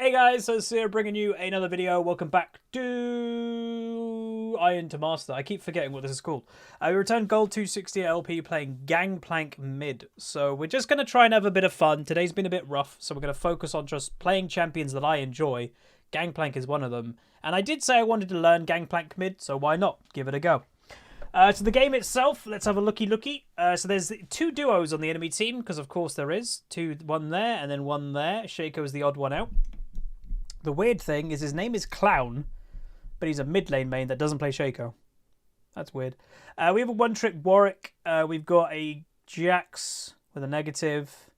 Hey guys, so Sir bringing you another video. Welcome back to Iron to Master. I keep forgetting what this is called. We returned Gold 260 LP playing Gangplank mid. So we're just going to try and have a bit of fun. Today's been a bit rough, so we're going to focus on just playing champions that I enjoy. Gangplank is one of them. And I did say I wanted to learn Gangplank mid, so why not? Give it a go. So the game itself, let's have a looky. So there's two duos on the enemy team, because of course there is. One there and then one there. Shaco is the odd one out. The weird thing is his name is Clown, but he's a mid lane main that doesn't play Shaco. That's weird. We have a one-trick Warwick. We've got a Jax with a negative.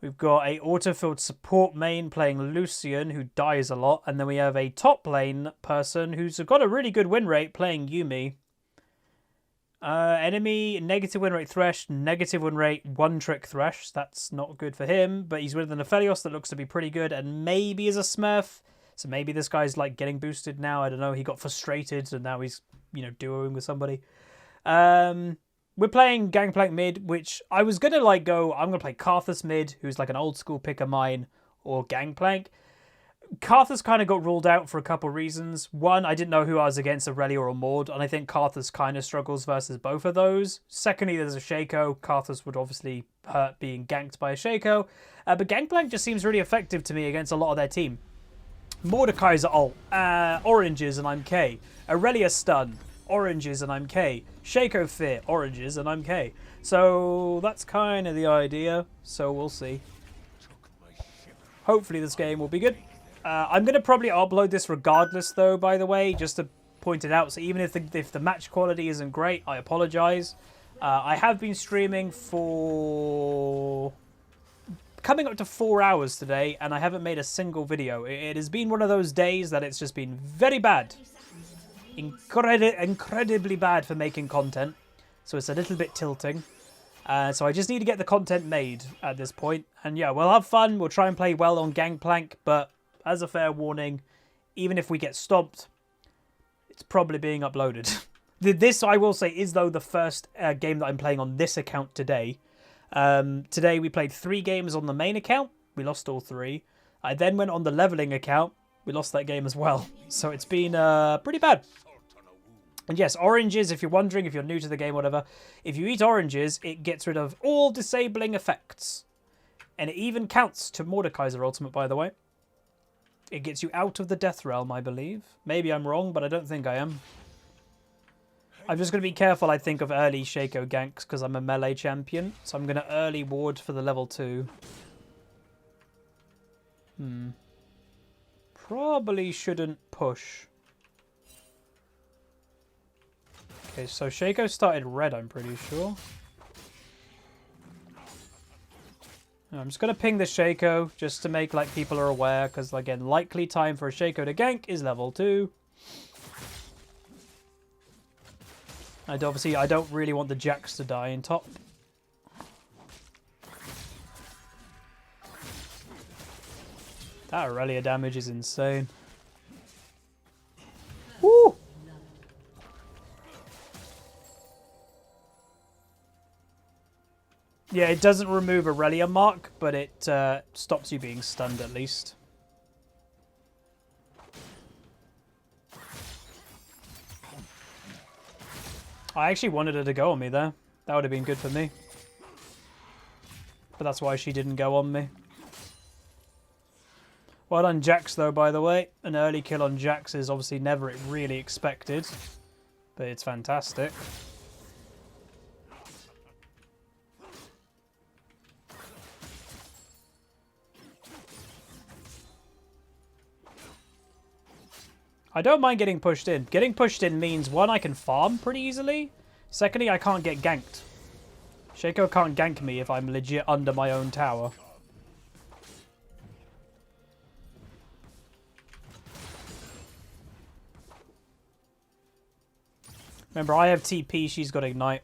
We've got a autofilled support main playing Lucian, who dies a lot. And then we have a top lane person who's got a really good win rate playing Yuumi. Enemy, negative win rate Thresh, negative win rate one-trick Thresh. That's not good for him, but he's with an Aphelios that looks to be pretty good and maybe is a Smurf. So maybe this guy's like getting boosted now. I don't know. He got frustrated and now he's, duoing with somebody. We're playing Gangplank mid, which I was going to I'm going to play Karthus mid, who's like an old school pick of mine, or Gangplank. Karthus kind of got ruled out for a couple of reasons. One, I didn't know who I was against, Aurelia or a Maud, and I think Karthus kind of struggles versus both of those. Secondly, there's a Shaco. Karthus would obviously hurt being ganked by a Shaco. But Gangplank just seems really effective to me against a lot of their team. Mordekaiser ult, oranges and I'm K. Aurelia stun, oranges and I'm K. Shaco fear, oranges and I'm K. So that's kind of the idea, so we'll see. Hopefully this game will be good. I'm going to probably upload this regardless, though, by the way, just to point it out. So even if the match quality isn't great, I apologise. I have been streaming for coming up to 4 hours today, and I haven't made a single video. It has been one of those days that it's just been very bad. Incredibly bad for making content. So it's a little bit tilting. So I just need to get the content made at this point. And yeah, we'll have fun. We'll try and play well on Gangplank, but as a fair warning, even if we get stomped, it's probably being uploaded. This, I will say, is though the first game that I'm playing on this account today. Today we played 3 games on the main account. We lost all 3. I then went on the leveling account. We lost that game as well. So it's been pretty bad. And yes, oranges, if you're wondering, if you're new to the game, whatever, if you eat oranges, it gets rid of all disabling effects. And it even counts to Mordekaiser ultimate, by the way. It gets you out of the death realm, I believe. Maybe I'm wrong, but I don't think I am. I'm just going to be careful, I think, of early Shaco ganks because I'm a melee champion. So I'm going to early ward for the level 2. Probably shouldn't push. Okay, so Shaco started red, I'm pretty sure. I'm just going to ping the Shaco just to make people are aware, because again, likely time for a Shaco to gank is level 2. And obviously I don't really want the Jax to die in top. That Aurelia damage is insane. Woo! Yeah, it doesn't remove Aurelia mark, but it stops you being stunned at least. I actually wanted her to go on me there. That would have been good for me. But that's why she didn't go on me. Well done, Jax, though, by the way. An early kill on Jax is obviously never really expected, but it's fantastic. I don't mind getting pushed in. Getting pushed in means, one, I can farm pretty easily. Secondly, I can't get ganked. Shaco can't gank me if I'm legit under my own tower. Remember, I have TP, she's got Ignite.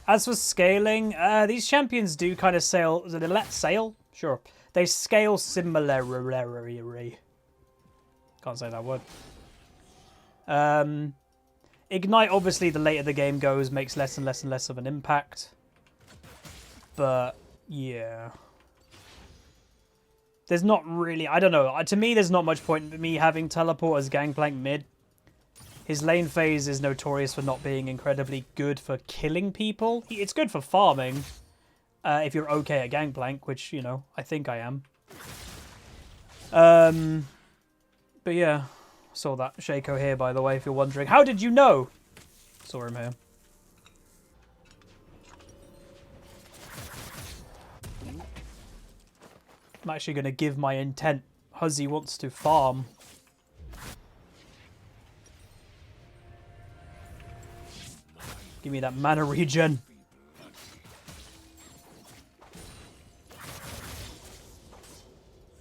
As for scaling, these champions do kind of sail... Is it a let sail? Sure. They scale similarly. Can't say that word. Ignite, obviously, the later the game goes, makes less and less and less of an impact. But, yeah. There's not really... I don't know. To me, there's not much point in me having teleport as Gangplank mid. His lane phase is notorious for not being incredibly good for killing people. It's good for farming. If you're okay at Gangplank, which, you know, I think I am. But yeah, saw that Shaco here, by the way, if you're wondering. How did you know? Saw him here. I'm actually going to give my intent. Huzzy wants to farm. Give me that mana regen.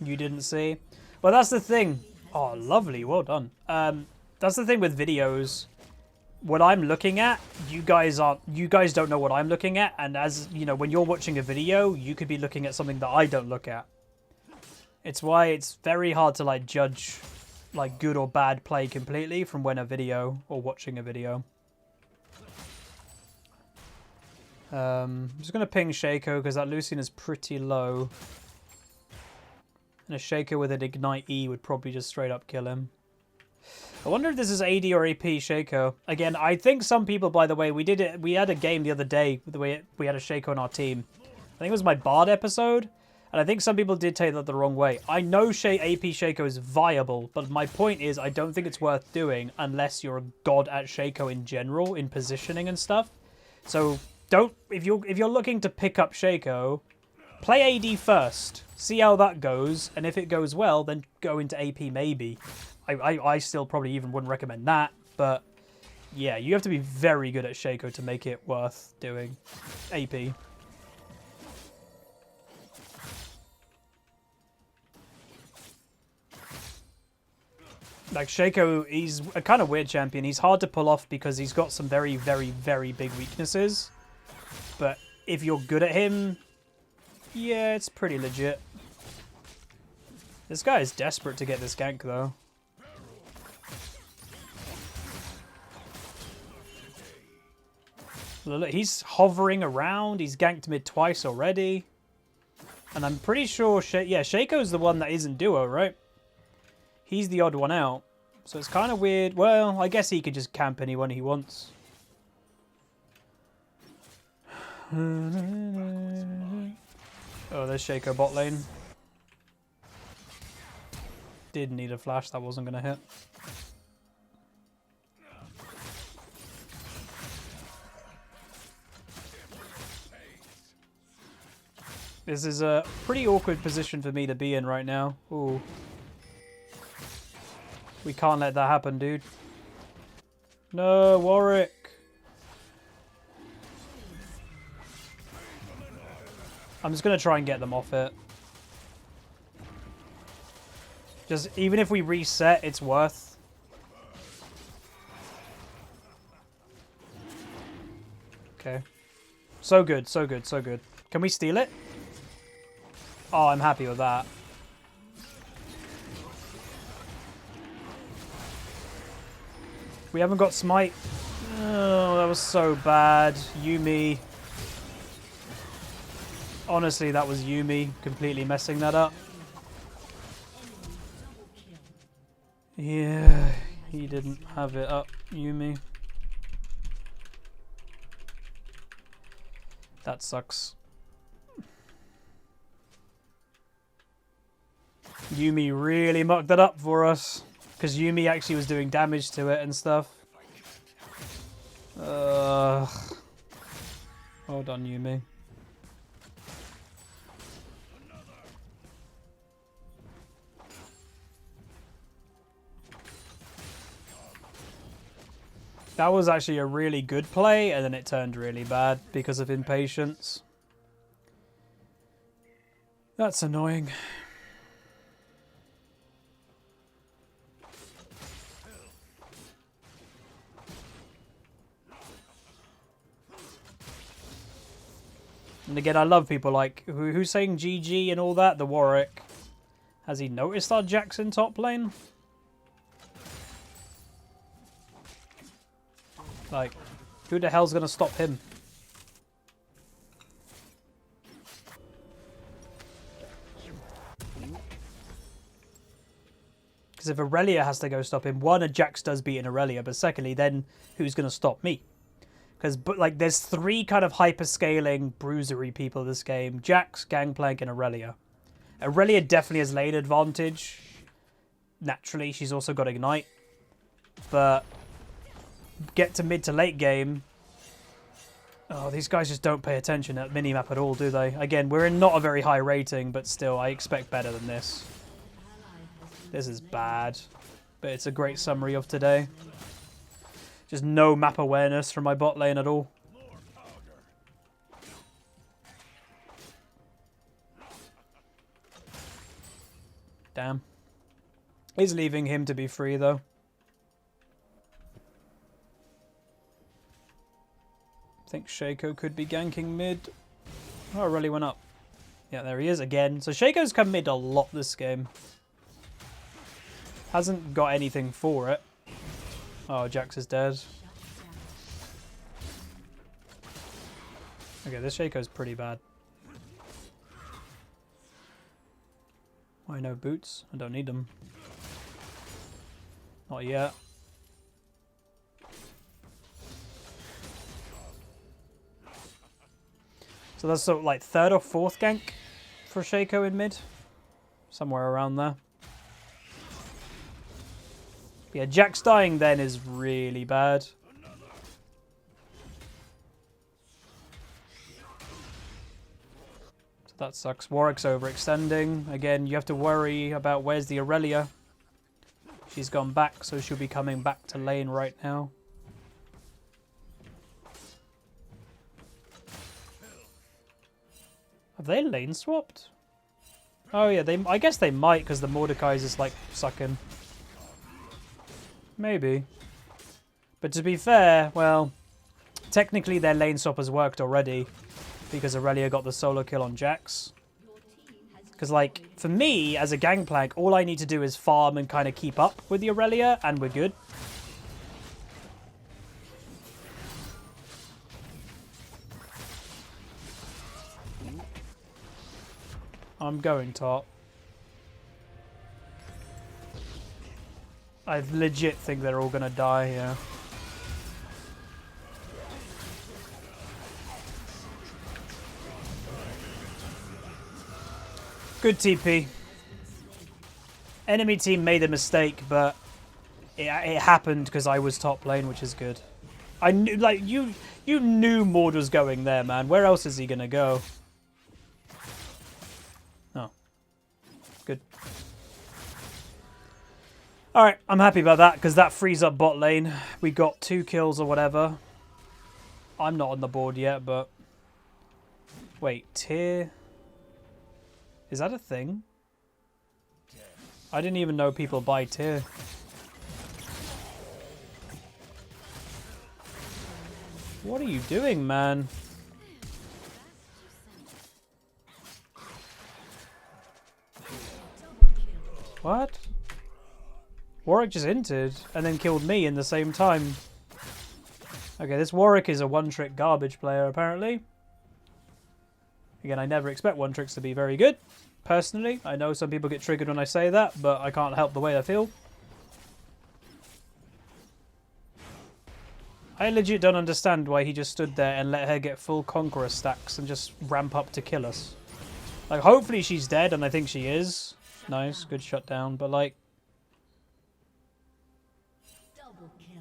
You didn't see? Well, that's the thing. Oh, lovely. Well done. That's the thing with videos. What I'm looking at, you guys don't know what I'm looking at. And as you know, when you're watching a video, you could be looking at something that I don't look at. It's why it's very hard to like judge like good or bad play completely from when a video or watching a video. I'm just going to ping Shaco because that Lucian is pretty low. And a Shaco with an Ignite E would probably just straight up kill him. I wonder if this is AD or AP Shaco. Again, I think some people, by the way, we had a game the other day with the way we had a Shaco on our team. I think it was my Bard episode. And I think some people did take that the wrong way. I know AP Shaco is viable, but my point is I don't think it's worth doing unless you're a god at Shaco in general, in positioning and stuff. So don't, if you're looking to pick up Shaco, play AD first. See how that goes, and if it goes well, then go into AP maybe. I still probably even wouldn't recommend that, but yeah, you have to be very good at Shaco to make it worth doing AP. Like, Shaco, he's a kind of weird champion. He's hard to pull off because he's got some very, very, very big weaknesses. But if you're good at him, yeah, it's pretty legit. This guy is desperate to get this gank, though. Look, he's hovering around. He's ganked mid twice already. And I'm pretty sure... yeah, Shaco's the one that isn't duo, right? He's the odd one out. So it's kind of weird. Well, I guess he could just camp anyone he wants. Oh, there's Shaco bot lane. Did need a flash. That wasn't going to hit. This is a pretty awkward position for me to be in right now. Ooh. We can't let that happen, dude. No, Warwick. I'm just going to try and get them off it. Just, even if we reset, it's worth. Okay. So good, so good, so good. Can we steal it? Oh, I'm happy with that. We haven't got smite. Oh, that was so bad. Yuumi. Honestly, that was Yuumi completely messing that up. Yeah, he didn't have it up, Yuumi. That sucks. Yuumi really mucked that up for us. Because Yuumi actually was doing damage to it and stuff. Well done, Yuumi. That was actually a really good play, and then it turned really bad because of impatience. That's annoying. And again, I love people like, who's saying GG and all that? The Warwick. Has he noticed our Jackson top lane? Like, who the hell's going to stop him? Because if Aurelia has to go stop him, one, a Jax does beat an Aurelia, but secondly, then who's going to stop me? Because like there's 3 kind of hyper-scaling, bruisery people in this game. Jax, Gangplank, and Aurelia. Aurelia definitely has lane advantage. Naturally, she's also got Ignite. But get to mid to late game. Oh, these guys just don't pay attention at minimap at all, do they? Again, we're in not a very high rating, but still, I expect better than this. This is bad. But it's a great summary of today. Just no map awareness from my bot lane at all. Damn. He's leaving him to be free, though. I think Shaco could be ganking mid. Oh, it really went up. Yeah, there he is again. So Shaco's come mid a lot this game. Hasn't got anything for it. Oh, Jax is dead. Okay, this Shaco's pretty bad. Why no boots? I don't need them. Not yet. So that's sort of like 3rd or 4th gank for Shaco in mid. Somewhere around there. Yeah, Jax dying then is really bad. So that sucks. Warwick's overextending. Again, you have to worry about where's the Aurelia. She's gone back, so she'll be coming back to lane right now. Have they lane swapped? Oh yeah, I guess they might because the Mordekai's just like sucking. Maybe. But to be fair, well, technically their lane swap has worked already because Aurelia got the solo kill on Jax. Because, like, for me, as a Gangplank, all I need to do is farm and kind of keep up with the Aurelia, and we're good. I'm going top. I legit think they're all going to die here. Good TP. Enemy team made a mistake, but it happened because I was top lane, which is good. I knew, like, you knew Mord was going there, man. Where else is he gonna go? Oh, good. All right, I'm happy about that because that frees up bot lane. We got 2 kills or whatever. I'm not on the board yet, but wait, tier. Is that a thing? I didn't even know people buy tier. What are you doing, man? What? Warwick just entered and then killed me in the same time. Okay, this Warwick is a one-trick garbage player, apparently. Again, I never expect one-tricks to be very good. Personally, I know some people get triggered when I say that, but I can't help the way I feel. I legit don't understand why he just stood there and let her get full Conqueror stacks and just ramp up to kill us. Like, hopefully she's dead, and I think she is. Nice, good shutdown, but like...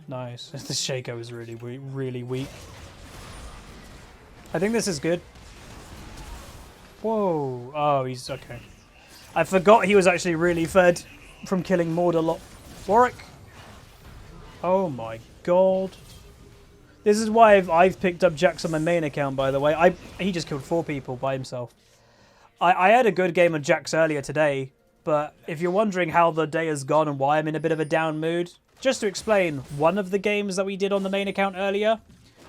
Nice. The Shaco is really weak. I think this is good. Whoa. Oh, he's okay. I forgot he was actually really fed from killing Mord a lot. Warwick. Oh my god. This is why I've picked up Jax on my main account, by the way. He just killed 4 people by himself. I had a good game of Jax earlier today, but if you're wondering how the day has gone and why I'm in a bit of a down mood, just to explain one of the games that we did on the main account earlier,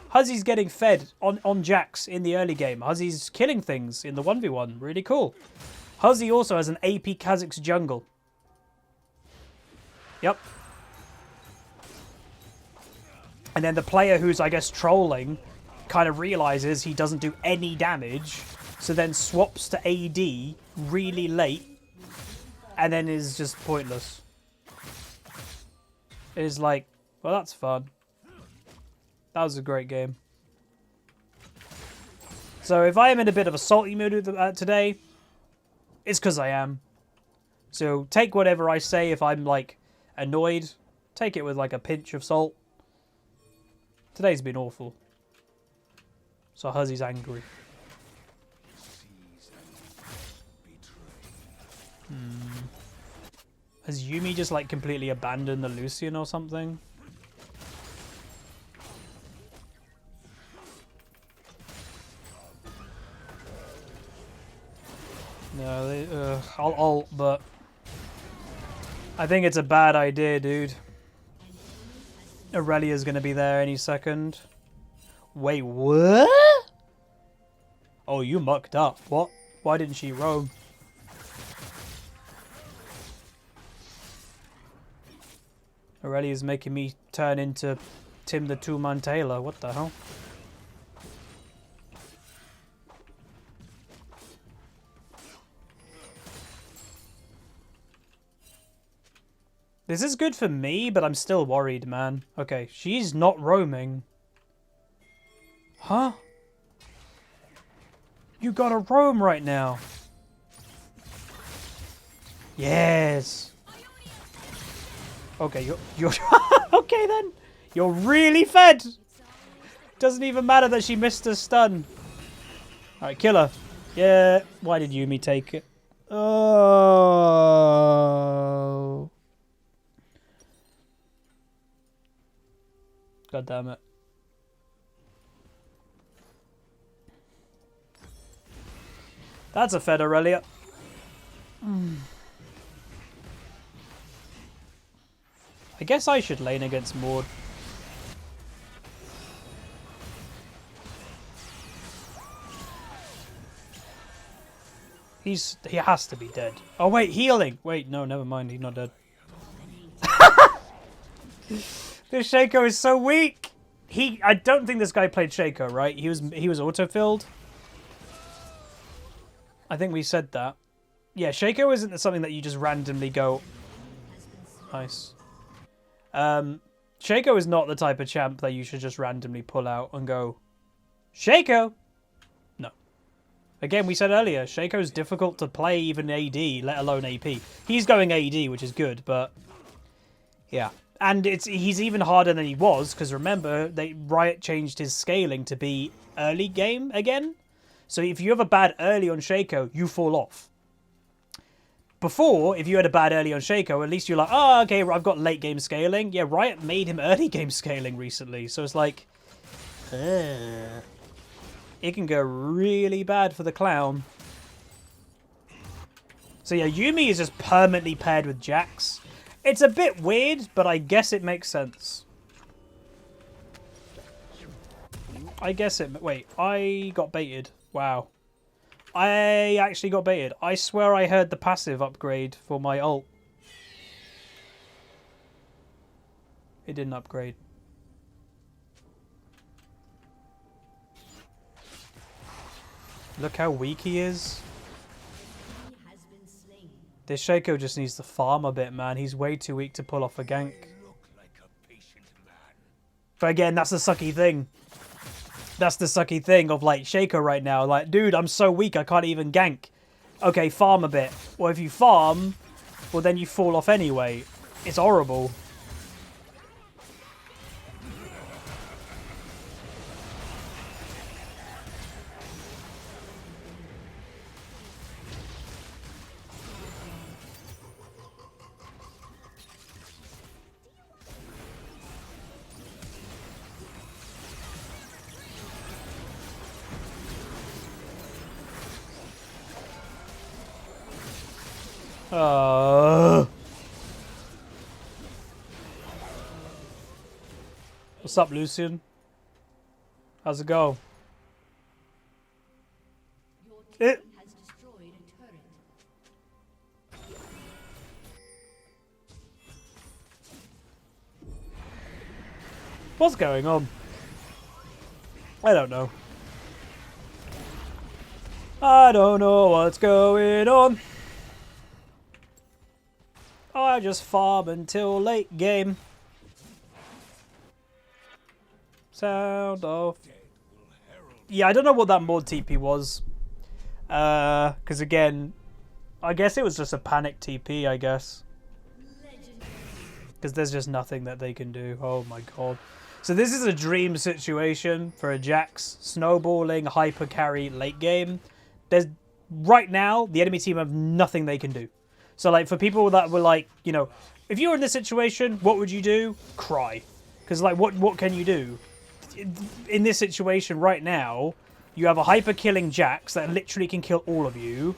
Huzzy's getting fed on Jax in the early game. Huzzy's killing things in the 1v1. Really cool. Huzzy also has an AP Kha'Zix jungle. Yep. And then the player who's, I guess, trolling kind of realizes he doesn't do any damage, so then swaps to AD really late, and then is just pointless. is like, well, that's fun. That was a great game. So if I am in a bit of a salty mood today, it's because I am. So take whatever I say if I'm like annoyed. Take it with like a pinch of salt. Today's been awful. So Huzzy's angry. Has Yumi just like completely abandoned the Lucian or something? No, I'll ult, but I think it's a bad idea, dude. Aurelia's gonna be there any second. Wait, what? Oh, you mucked up. What? Why didn't she roam? Aurelia's making me turn into Tim the Two-Man Taylor. What the hell? This is good for me, but I'm still worried, man. Okay, she's not roaming. Huh? You gotta roam right now. Yes. Okay, you're okay then. You're really fed. Doesn't even matter that she missed a stun. All right, kill her. Yeah. Why did Yumi take it? Oh. God damn it. That's a fed Aurelia. I guess I should lane against Maud. He has to be dead. Oh wait, healing. Wait, no, never mind. He's not dead. This Shaco is so weak. I don't think this guy played Shaco, right? He was autofilled. I think we said that. Yeah, Shaco isn't something that you just randomly go. Nice. Shaco is not the type of champ that you should just randomly pull out and go, Shaco! No. Again, we said earlier, Shaco's difficult to play even AD, let alone AP. He's going AD, which is good, but yeah. And he's even harder than he was, because remember, Riot changed his scaling to be early game again. So if you have a bad early on Shaco, you fall off. Before, if you had a bad early on Shaco, at least you're like, oh, okay, I've got late game scaling. Yeah, Riot made him early game scaling recently. So it's like, it can go really bad for the clown. So yeah, Yumi is just permanently paired with Jax. It's a bit weird, but I guess it makes sense. I guess it... Wait, I got baited. Wow. I actually got baited. I swear I heard the passive upgrade for my ult. It didn't upgrade. Look how weak he is. This Shaco just needs to farm a bit, man. He's way too weak to pull off a gank. But again, that's the sucky thing. That's the sucky thing of, like, Shaco right now. Like, dude, I'm so weak, I can't even gank. Okay, farm a bit. Well, if you farm, well, then you fall off anyway. It's horrible. What's up, Lucian? How's it go? What's going on? I don't know. I don't know what's going on. I just farm until late game. Sound off. Yeah, I don't know what that mod TP was. Because again, I guess it was just a panic TP, I guess. Because there's just nothing that they can do. Oh my god. So this is a dream situation for a Jax snowballing hyper carry late game. There's right now the enemy team have nothing they can do. So like for people that were like, you know, if you were in this situation, what would you do? Cry. Because like what can you do? In this situation right now, you have a hyper killing Jax that literally can kill all of you.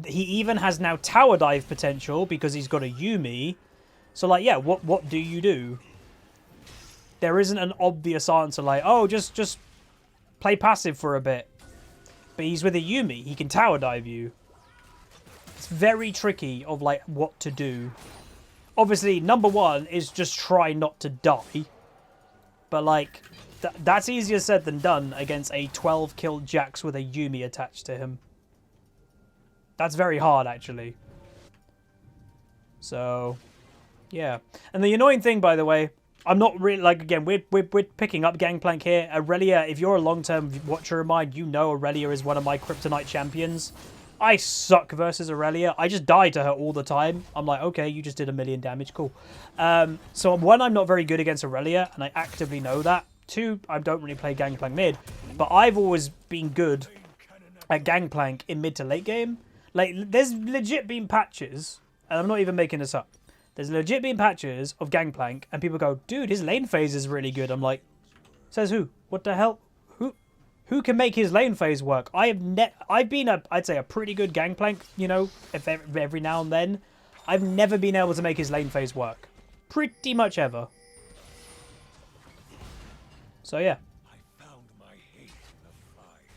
He even has now tower dive potential because he's got a Yuumi. So like, yeah, what do you do? There isn't an obvious answer like, oh, just play passive for a bit. But he's with a Yuumi. He can tower dive you. It's very tricky of like what to do. Obviously, number one is just try not to die. But like, that's easier said than done against a 12 kill Jax with a Yuumi attached to him. That's very hard, actually. So, yeah. And the annoying thing, by the way, I'm not really, like, again, we're picking up Gangplank here. Aurelia, if you're a long-term watcher of mine, you know Aurelia is one of my Kryptonite champions. I suck versus Aurelia. I just die to her all the time. I'm like, okay, you just did 1,000,000 damage, cool. So, one, I'm not very good against Aurelia, and I actively know that. Two, I don't really play Gangplank mid, but I've always been good at Gangplank in mid to late game. Like, there's legit been patches, and I'm not even making this up. There's legit been patches of Gangplank, and people go, dude, his lane phase is really good. I'm like, says who? What the hell? Who can make his lane phase work? I've been I'd say a pretty good Gangplank, you know, every now and then. I've never been able to make his lane phase work. Pretty much ever. So yeah. I found my hate in the fire.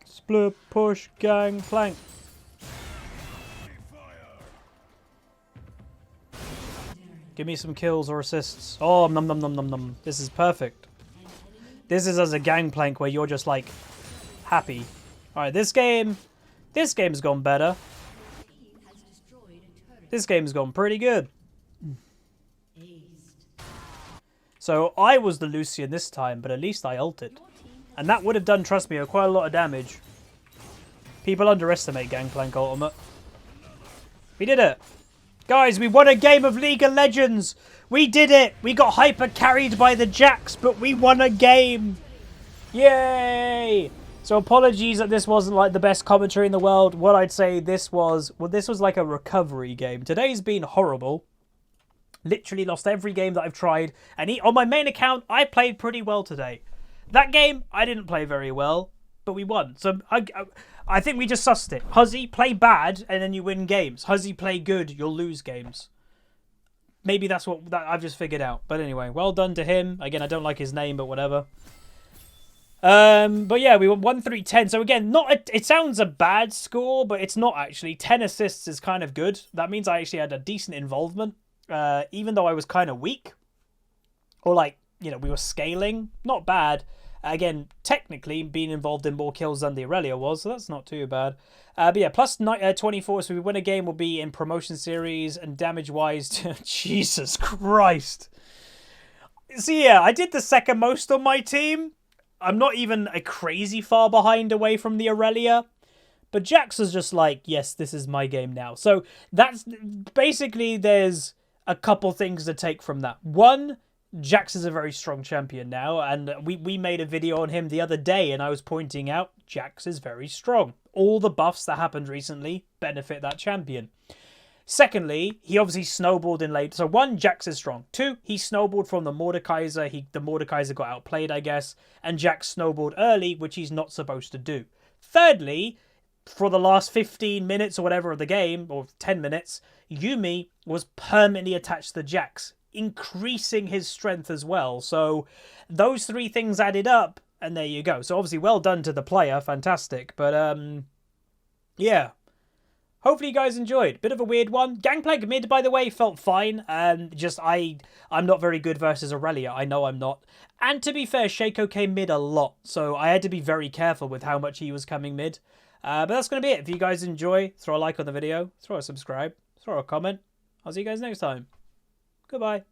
Split push Gangplank. Give me some kills or assists. Oh, num num num num num. This is perfect. This is as a Gangplank where you're just like happy. All right, this game's gone better. This game's gone pretty good. So I was the Lucian this time, but at least I ulted. And that would have done, trust me, quite a lot of damage. People underestimate Gangplank ultimate. We did it. Guys, we won a game of League of Legends. We did it. We got hyper carried by the Jax, but we won a game. Yay! So apologies that this wasn't like the best commentary in the world. What I'd say this was, well, this was like a recovery game. Today's been horrible. Literally lost every game that I've tried. And on my main account, I played pretty well today. That game, I didn't play very well, but we won. So I think we just sussed it. Huzzy, play bad, and then you win games. Huzzy, play good, you'll lose games. Maybe that's what I've just figured out. But anyway, well done to him. Again, I don't like his name, but whatever. But yeah, we won 1-3-10. So again, it sounds a bad score, but it's not actually. 10 assists is kind of good. That means I actually had a decent involvement, even though I was kind of weak. Or like, you know, we were scaling. Not bad. Again, technically being involved in more kills than the Aurelia was, so that's not too bad. But yeah, plus 24, so if we win a game, we'll be in promotion series, and damage-wise, Jesus Christ. So yeah, I did the second most on my team. I'm not even a crazy far behind away from the Aurelia. But Jax is just like, yes, this is my game now. So that's basically, there's a couple things to take from that. One, Jax is a very strong champion now. And we made a video on him the other day, and I was pointing out Jax is very strong. All the buffs that happened recently benefit that champion. Secondly, he obviously snowballed in late. So one, Jax is strong. Two, he snowballed from the Mordekaiser. The Mordekaiser got outplayed, I guess. And Jax snowballed early, which he's not supposed to do. Thirdly, for the last 15 minutes or whatever of the game, or 10 minutes, Yuumi was permanently attached to Jax, increasing his strength as well. So those three things added up, and there you go. So obviously well done to the player. Fantastic. But, yeah. Hopefully you guys enjoyed. Bit of a weird one. Gangplank mid, by the way, felt fine. I'm not very good versus Aurelia. I know I'm not. And to be fair, Shaco came mid a lot. So I had to be very careful with how much he was coming mid. But that's going to be it. If you guys enjoy, throw a like on the video, throw a subscribe, throw a comment. I'll see you guys next time. Goodbye.